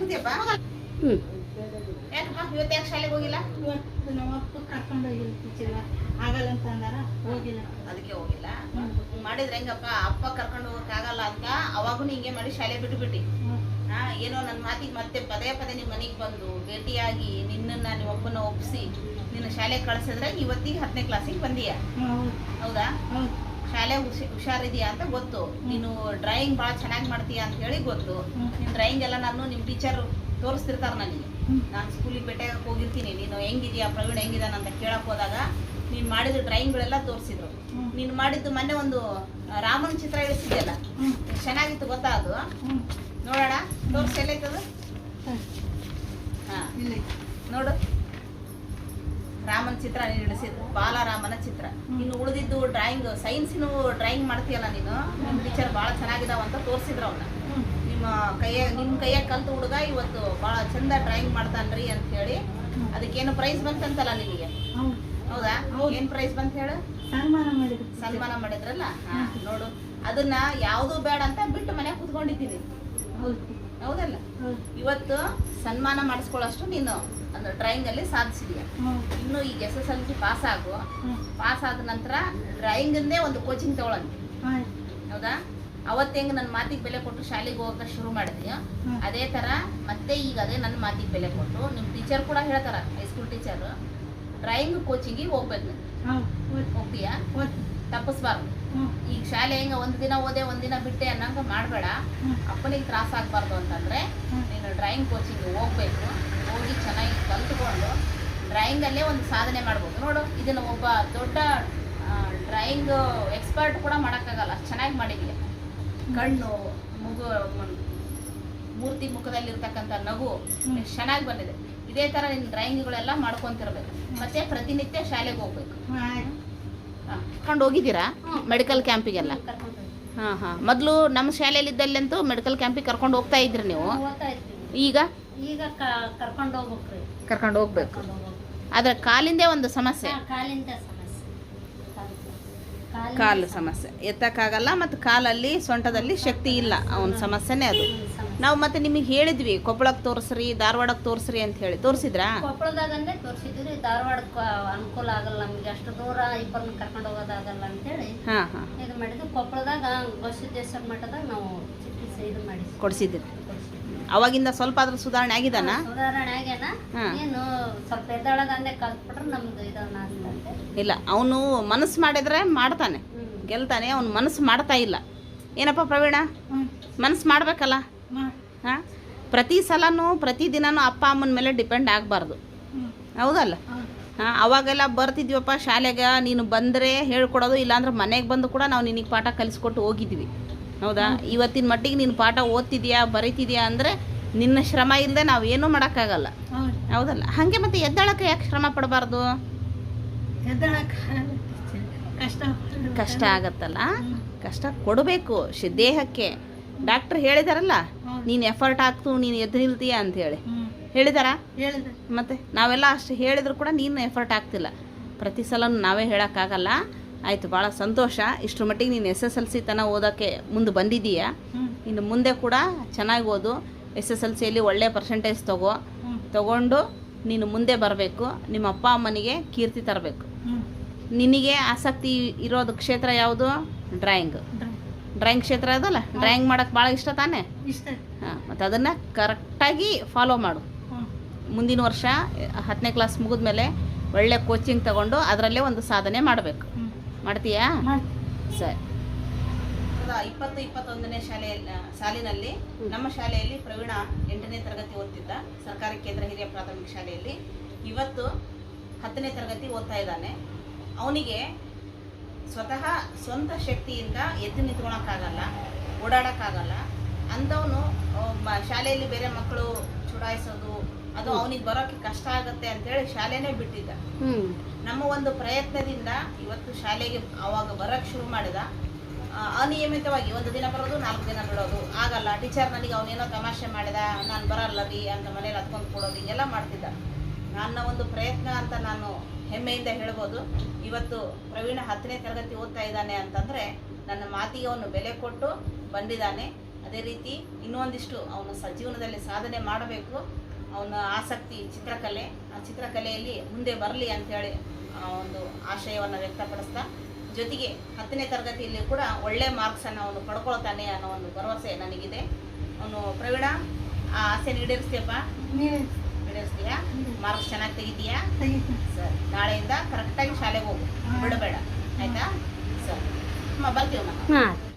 ಕುಂತಿಯಪ್ಪ? ಯಾಕಪ್ಪ ಇವತ್ತು ಯಾಕೆ ಶಾಲೆಗೆ ಹೋಗಿಲ್ಲ? ಇವತ್ತು ನಮ್ಮ ಅಪ್ಪ ಕರ್ಕೊಂಡು ಹೋಗಿಲ್ಲ ಟೀಚರ್, ಆಗಲ್ಲ ಅಂತ ಅಂದಾರ, ಹೋಗಿಲ್ಲ. ಅದಕ್ಕೆ ಹೋಗಿಲ್ಲ. ಮಾಡಿದ್ರೆ ಹೆಂಗಪ್ಪ? ಅಪ್ಪ ಕರ್ಕೊಂಡು ಹೋಗಕ್ಕಾಗಲ್ಲ ಅಂತ ಅವಾಗೂ ಹಿಂಗೆ ಮಾಡಿ ಶಾಲೆ ಬಿಟ್ಬಿಟ್ಟು ಏನೋ ನನ್ನ ಮಾತಿಗೆ ಮತ್ತೆ ಪದೇ ಪದೇ ನಿಮ್ಮ ಮನೆಗೆ ಬಂದು ಭೇಟಿಯಾಗಿ ನಿನ್ನನ್ನ ನಿಮ್ಮಪ್ಪನ ಒಪ್ಪಿಸಿ ನಿನ್ನ ಶಾಲೆಗೆ ಕಳ್ಸಿದ್ರೆ ಇವತ್ತಿಗೆ 10ನೇ ಕ್ಲಾಸಿಗೆ ಬಂದೀಯ. ಹೌದಾ? ಶಾಲೆ ಹುಷಾರಿದೆಯಾ ಅಂತ ಗೊತ್ತು. ನೀನು ಡ್ರಾಯಿಂಗ್ ಭಾಳ ಚೆನ್ನಾಗಿ ಮಾಡ್ತೀಯಾ ಅಂತ ಹೇಳಿ ಗೊತ್ತು. ನಿನ್ನ ಡ್ರಾಯಿಂಗ್ ಎಲ್ಲ ನಾನು ನಿಮ್ಮ ಟೀಚರ್ ತೋರಿಸ್ತಿರ್ತಾರೆ ನನಗೆ. ನಾನು ಸ್ಕೂಲಿಗೆ ಭೇಟಿಯಾಗಕ್ಕೆ ಹೋಗಿರ್ತೀನಿ, ನೀನು ಹೆಂಗಿದೆಯಾ ಪ್ರವೀಣ್ ಹೆಂಗಿದಾನ ಅಂತ ಕೇಳಕ್ ಹೋದಾಗ ನೀನು ಮಾಡಿದ ಡ್ರಾಯಿಂಗ್ಗಳೆಲ್ಲ ತೋರಿಸಿದ್ರು. ನೀನು ಮಾಡಿದ್ದು ಮೊನ್ನೆ ಒಂದು ರಾಮನ ಚಿತ್ರ ಇಳಿಸಿದೆಯಲ್ಲ, ಚೆನ್ನಾಗಿತ್ತು ಗೊತ್ತಾ? ಅದು ನೋಡೋಣ, ತೋರಿಸಿ ಎಲ್ಲೈತದು? ಹಾಂ ನೋಡು, ರಾಮನ ಚಿತ್ರ ನೀನು ಇಳಿಸಿದ್ದು, ಬಾಲರಾಮನ ಚಿತ್ರ. ಇನ್ನು ಉಳಿದಿದ್ದು ಡ್ರಾಯಿಂಗ್, ಸೈನ್ಸಿನ ಡ್ರಾಯಿಂಗ್ ಮಾಡ್ತೀಯಲ್ಲ ನೀನು, ನಿಮ್ಮ ಟೀಚರ್ ಭಾಳ ಚೆನ್ನಾಗಿದಾವ ಅಂತ ತೋರಿಸಿದ್ರು ಅವನ್ನ. ನಿಮ್ಮ ಕೈಯಾಗ ಕಲ್ತು ಹುಡುಗ ಇವತ್ತು ಭಾಳ ಚಂದ ಡ್ರಾಯಿಂಗ್ ಮಾಡ್ತಾನ್ರಿ ಅಂತ ಹೇಳಿ ಅದಕ್ಕೇನು ಪ್ರೈಸ್ ಬಂತಂತಲ್ಲ ನಿಮಗೆ? ಹೌದಾ? ಏನ್ ಪ್ರೈಸ್ ಬಂತ ಹೇಳು? ಸನ್ಮಾನ ಮಾಡಿದ್ರಲ್ಲ. ನೋಡು, ಅದನ್ನ ಯಾವ್ದು ಬೇಡ ಅಂತ ಬಿಟ್ಟು ಮನೆ ಕೂತ್ಕೊಂಡಿದ್ದೀನಿ. ಹೌದಲ್ಲ? ಇವತ್ತು ಸನ್ಮಾನ ಮಾಡಿಸ್ಕೊಳ್ಳೋಷ್ಟು ನೀನು ಅಂದ್ರೆ ಡ್ರಾಯಿಂಗ್ ಅಲ್ಲಿ ಸಾಧಿಸಿದ್ಯಾ. ಇನ್ನು ಈಗ SSLC ಪಾಸ್ ಆಗು. ಪಾಸ್ ಆದ ನಂತರ ಡ್ರಾಯಿಂಗನ್ನೇ ಒಂದು ಕೋಚಿಂಗ್ ತಗೊಳಂತೆ. ಹೌದಾ? ಅವತ್ತು ಹೆಂಗೆ ನನ್ನ ಮಾತಿಗೆ ಬೆಲೆ ಕೊಟ್ಟು ಶಾಲೆಗೆ ಹೋಗಕ್ಕೆ ಶುರು ಮಾಡಿದ್ಯಾ, ಅದೇ ಥರ ಮತ್ತೆ ಈಗ ಅದೇ ನನ್ನ ಮಾತಿಗೆ ಬೆಲೆ ಕೊಟ್ಟು ನಿಮ್ಮ ಟೀಚರ್ ಕೂಡ ಹೇಳ್ತಾರ, ಹೈಸ್ಕೂಲ್ ಟೀಚರ್, ಡ್ರಾಯಿಂಗ್ ಕೋಚಿಂಗಿಗೆ ಹೋಗ್ಬೇಕು. ಹೋಗ್ತೀಯಾ? ತಪ್ಪಿಸ್ಬಾರ್ದು. ಈಗ ಶಾಲೆ ಹೆಂಗೆ ಒಂದು ದಿನ ಓದೆ ಒಂದು ದಿನ ಬಿಟ್ಟೆ ಅನ್ನಂಗೆ ಮಾಡಬೇಡ. ಅಪ್ಪನಿಗೆ ತ್ರಾಸ ಆಗಬಾರ್ದು ಅಂತಂದರೆ ನೀನು ಡ್ರಾಯಿಂಗ್ ಕೋಚಿಂಗಿಗೆ ಹೋಗ್ಬೇಕು. ಹೋಗಿ ಚೆನ್ನಾಗಿ ಕಲ್ತ್ಕೊಂಡು ಡ್ರಾಯಿಂಗಲ್ಲೇ ಒಂದು ಸಾಧನೆ ಮಾಡ್ಬೋದು. ನೋಡು, ಇದನ್ನು ಒಬ್ಬ ದೊಡ್ಡ ಡ್ರಾಯಿಂಗ್ ಎಕ್ಸ್ಪರ್ಟ್ ಕೂಡ ಮಾಡೋಕ್ಕಾಗಲ್ಲ, ಅಷ್ಟು ಚೆನ್ನಾಗಿ ಮಾಡಿದೀಯ. ಕಣ್ಣು, ಮೂರ್ತಿ ಮುಖದಲ್ಲಿರ್ತಕ್ಕಂಥ ನಗು ಎಷ್ಟು ಚೆನ್ನಾಗಿ ಬಂದಿದೆ. ಇದೇ ಥರ ನಿನ್ನ ಡ್ರಾಯಿಂಗ್ಗಳೆಲ್ಲ ಮಾಡ್ಕೊತಿರ್ಬೇಕು. ಮತ್ತೆ ಪ್ರತಿನಿತ್ಯ ಶಾಲೆಗೆ ಹೋಗ್ಬೇಕು. ಕರ್ಕೊಂಡು ಹೋಗಿದ್ದೀರಾ ಮೆಡಿಕಲ್ ಕ್ಯಾಂಪಿಗೆಲ್ಲ? ಹಾಂ. ಮೊದಲು ನಮ್ಮ ಶಾಲೆಯಲ್ಲಿದ್ದಲ್ಲಂತೂ ಮೆಡಿಕಲ್ ಕ್ಯಾಂಪಿಗೆ ಕರ್ಕೊಂಡು ಹೋಗ್ತಾ ಇದ್ರಿ ನೀವು. ಈಗ ಕರ್ಕೊಂಡು ಹೋಗ್ಬೇಕು. ಆದ್ರೆ ಕಾಲಿಂದೇ ಒಂದು ಸಮಸ್ಯೆ, ಕಾಲು ಸಮಸ್ಯೆ, ಎತ್ತಕ್ಕಾಗಲ್ಲ. ಮತ್ತು ಕಾಲಲ್ಲಿ ಸೊಂಟದಲ್ಲಿ ಶಕ್ತಿ ಇಲ್ಲ, ಅವನ ಸಮಸ್ಯೆನೇ ಅದು. ನಾವು ಮತ್ತೆ ನಿಮಗೆ ಹೇಳಿದ್ವಿ ಕೊಪ್ಪಳಕ್ಕೆ ತೋರಿಸ್ರಿ, ಧಾರವಾಡಕ್ಕೆ ತೋರಿಸ್ರಿ ಅಂತ ಹೇಳಿ. ತೋರಿಸಿದ್ರಾ? ಕೊಪ್ಪಳದಾಗಂದೇ ತೋರಿಸಿದ್ರಿ. ಧಾರವಾಡಕ್ಕೆ ಅನುಕೂಲ ಆಗಲ್ಲ ನಮಗೆ, ಅಷ್ಟು ದೂರ ಇಬ್ಬರನ್ನ ಕರ್ಕೊಂಡು ಹೋಗೋದಾಗಲ್ಲ ಅಂತೇಳಿ ಇದು ಮಾಡಿದ್ವಿ. ಕೊಪ್ಪಳದಾಗ ಬಸವೇಶ್ವರ ಮಠದಾಗ ನಾವು ಚಿಕಿತ್ಸೆ ಇದು ಮಾಡಿ ಕೊಡಿಸಿದ್ರಿ. ಅವಾಗಿಂದ ಸ್ವಲ್ಪ ಆದ್ರೂ ಸುಧಾರಣೆ ಆಗಿದಾನ? ಸುಧಾರಣೆ ಆಗ್ಯಾನ. ಏನು ಸ್ವಲ್ಪ ಎದ್ದೊಳಗಂದೇ ಕಲ್ತ್ಬಿಟ್ರೆ ನಮ್ದು ಇದನ್ನ ಇಲ್ಲ, ಅವನು ಮನಸ್ಸು ಮಾಡಿದ್ರೆ ಮಾಡ್ತಾನೆ, ಗೆಲ್ತಾನೆ. ಅವನು ಮನಸ್ಸು ಮಾಡ್ತಾ ಇಲ್ಲ. ಏನಪ್ಪ ಪ್ರವೀಣ, ಮನಸ್ಸು ಮಾಡ್ಬೇಕಲ್ಲ? ಹಾಂ, ಪ್ರತಿ ಸಲನೂ ಪ್ರತಿದಿನನೂ ಅಪ್ಪ ಅಮ್ಮನ ಮೇಲೆ ಡಿಪೆಂಡ್ ಆಗಬಾರ್ದು. ಹೌದಲ್ಲ? ಹಾಂ, ಅವಾಗೆಲ್ಲ ಬರ್ತಿದ್ವಪ್ಪ ಶಾಲೆಗೆ, ನೀನು ಬಂದರೆ ಹೇಳ್ಕೊಡೋದು, ಇಲ್ಲಾಂದ್ರೆ ಮನೆಗೆ ಬಂದು ಕೂಡ ನಾವು ನಿನಗೆ ಪಾಠ ಕಲಿಸ್ಕೊಟ್ಟು ಹೋಗಿದ್ವಿ. ಹೌದಾ? ಇವತ್ತಿನ ಮಟ್ಟಿಗೆ ನೀನು ಪಾಠ ಓದ್ತಿದ್ಯಾ ಬರೀತಿದ್ಯಾ ಅಂದರೆ ನಿನ್ನ ಶ್ರಮ ಇಲ್ಲದೆ ನಾವು ಏನೂ ಮಾಡೋಕ್ಕಾಗಲ್ಲ. ಹೌದಲ್ಲ? ಹಾಗೆ ಮತ್ತೆ ಎದ್ದಾಳಕ್ಕೆ ಯಾಕೆ ಶ್ರಮ ಪಡಬಾರ್ದು? ಕಷ್ಟ ಆಗತ್ತಲ್ಲ, ಕಷ್ಟ ಕೊಡಬೇಕು ದೇಹಕ್ಕೆ. ಡಾಕ್ಟ್ರ್ ಹೇಳಿದಾರಲ್ಲ, ನೀನು ಎಫರ್ಟ್ ಹಾಕ್ತು, ನೀನು ಎದ್ದು ನಿಲ್ತೀಯ ಅಂತ ಹೇಳಿ ಹೇಳಿದಾರ. ಮತ್ತೆ ನಾವೆಲ್ಲ ಅಷ್ಟು ಹೇಳಿದ್ರು ಕೂಡ ನೀನು ಎಫರ್ಟ್ ಆಗ್ತಿಲ್ಲ. ಪ್ರತಿ ಸಲ ನಾವೇ ಹೇಳೋಕ್ಕಾಗಲ್ಲ. ಆಯಿತು, ಭಾಳ ಸಂತೋಷ. ಇಷ್ಟರ ಮಟ್ಟಿಗೆ ನೀನು SSLC ತನಕ ಓದೋಕ್ಕೆ ಮುಂದೆ ಬಂದಿದ್ದೀಯಾ. ಇನ್ನು ಮುಂದೆ ಕೂಡ ಚೆನ್ನಾಗಿ ಓದು. SSLCಯಲ್ಲಿ ಒಳ್ಳೆಯ ಪರ್ಸೆಂಟೇಜ್ ತಗೊಂಡು ನೀನು ಮುಂದೆ ಬರಬೇಕು. ನಿಮ್ಮ ಅಪ್ಪ ಅಮ್ಮನಿಗೆ ಕೀರ್ತಿ ತರಬೇಕು. ನಿನಗೆ ಆಸಕ್ತಿ ಇರೋದು ಕ್ಷೇತ್ರ ಯಾವುದು? ಡ್ರಾಯಿಂಗ್ ಕ್ಷೇತ್ರ ಅದಲ್ಲ? ಡ್ರಾಯಿಂಗ್ ಮಾಡೋಕ್ಕೆ ಭಾಳ ಇಷ್ಟ ತಾನೇ? ಹಾಂ, ಮತ್ತು ಅದನ್ನು ಕರೆಕ್ಟಾಗಿ ಫಾಲೋ ಮಾಡು. ಮುಂದಿನ ವರ್ಷ 10ನೇ ಕ್ಲಾಸ್ ಮುಗಿದ್ಮೇಲೆ ಒಳ್ಳೆ ಕೋಚಿಂಗ್ ತಗೊಂಡು ಅದರಲ್ಲೇ ಒಂದು ಸಾಧನೆ ಮಾಡಬೇಕು. ಮಾಡ್ತೀಯಾ? ಸರಿ. 20-21ನೇ ಸಾಲಿನಲ್ಲಿ ನಮ್ಮ ಶಾಲೆಯಲ್ಲಿ ಪ್ರವೀಣ 8ನೇ ತರಗತಿ ಓದ್ತಿದ್ದ, ಸರ್ಕಾರಿ ಕೇಂದ್ರ ಹಿರಿಯ ಪ್ರಾಥಮಿಕ ಶಾಲೆಯಲ್ಲಿ. ಇವತ್ತು 10ನೇ ತರಗತಿ ಓದ್ತಾ ಇದ್ದಾನೆ. ಅವನಿಗೆ ಸ್ವತಃ ಸ್ವಂತ ಶಕ್ತಿಯಿಂದ ಎದ್ದು ನಿಂತ್ಕೊಳಕ್ಕಾಗಲ್ಲ, ಓಡಾಡೋಕ್ಕಾಗಲ್ಲ. ಅಂಥವನು ಶಾಲೆಯಲ್ಲಿ ಬೇರೆ ಮಕ್ಕಳು ಚುಡಾಯಿಸೋದು ಅದು ಅವನಿಗೆ ಬರೋಕ್ಕೆ ಕಷ್ಟ ಆಗುತ್ತೆ ಅಂತೇಳಿ ಶಾಲೆನೇ ಬಿಟ್ಟಿದ್ದ. ನಮ್ಮ ಒಂದು ಪ್ರಯತ್ನದಿಂದ ಇವತ್ತು ಶಾಲೆಗೆ ಅವಾಗ ಬರೋಕ್ಕೆ ಶುರು ಮಾಡಿದ. ಅನಿಯಮಿತವಾಗಿ ಒಂದು ದಿನ ಬರೋದು, 4 ದಿನ ಬಿಡೋದು ಆಗಲ್ಲ. ಟೀಚರ್ ನನಗೆ ಅವನೇನೋ ತಮಾಷೆ ಮಾಡಿದ, ನಾನು ಬರಲ್ಲ ರೀ ಅಂತ ಮನೇಲಿ ಹತ್ಕೊಂಡು ಕೊಡೋದು, ಹಿಂಗೆಲ್ಲ ಮಾಡ್ತಿದ್ದ. ನನ್ನ ಒಂದು ಪ್ರಯತ್ನ ಅಂತ ನಾನು ಹೆಮ್ಮೆಯಿಂದ ಹೇಳ್ಬೋದು. ಇವತ್ತು ಪ್ರವೀಣ 10ನೇ ತರಗತಿ ಓದ್ತಾ ಇದ್ದಾನೆ ಅಂತಂದರೆ ನನ್ನ ಮಾತಿಗೆ ಅವನು ಬೆಲೆ ಕೊಟ್ಟು ಬಂದಿದ್ದಾನೆ. ಅದೇ ರೀತಿ ಇನ್ನೊಂದಿಷ್ಟು ಅವನು ಜೀವನದಲ್ಲಿ ಸಾಧನೆ ಮಾಡಬೇಕು, ಅವನ ಆಸಕ್ತಿ ಚಿತ್ರಕಲೆ, ಆ ಚಿತ್ರಕಲೆಯಲ್ಲಿ ಮುಂದೆ ಬರಲಿ ಅಂಥೇಳಿ ಒಂದು ಆಶಯವನ್ನು ವ್ಯಕ್ತಪಡಿಸ್ತಾ, ಜೊತೆಗೆ 10ನೇ ತರಗತಿಯಲ್ಲಿ ಕೂಡ ಒಳ್ಳೆ ಮಾರ್ಕ್ಸನ್ನು ಅವನು ಪಡ್ಕೊಳ್ತಾನೆ ಅನ್ನೋ ಒಂದು ಭರವಸೆ ನನಗಿದೆ. ಅವನು ಪ್ರವೀಣ ಆ ಆಸೆ ಈಡೇರಿಸ್ತೀಯಪ್ಪ? ಈಡೇರಿಸ್ತೀಯಾ? ಮಾರ್ಕ್ಸ್ ಚೆನ್ನಾಗಿ ತೆಗಿತೀಯಾ? ಸರ್, ನಾಳೆಯಿಂದ ಕರೆಕ್ಟಾಗಿ ಶಾಲೆಗೆ ಹೋಗು, ಬಿಡಬೇಡ, ಆಯಿತಾ? ಸರ್, ಬರ್ತೀವಮ್ಮ. ಹಾಂ.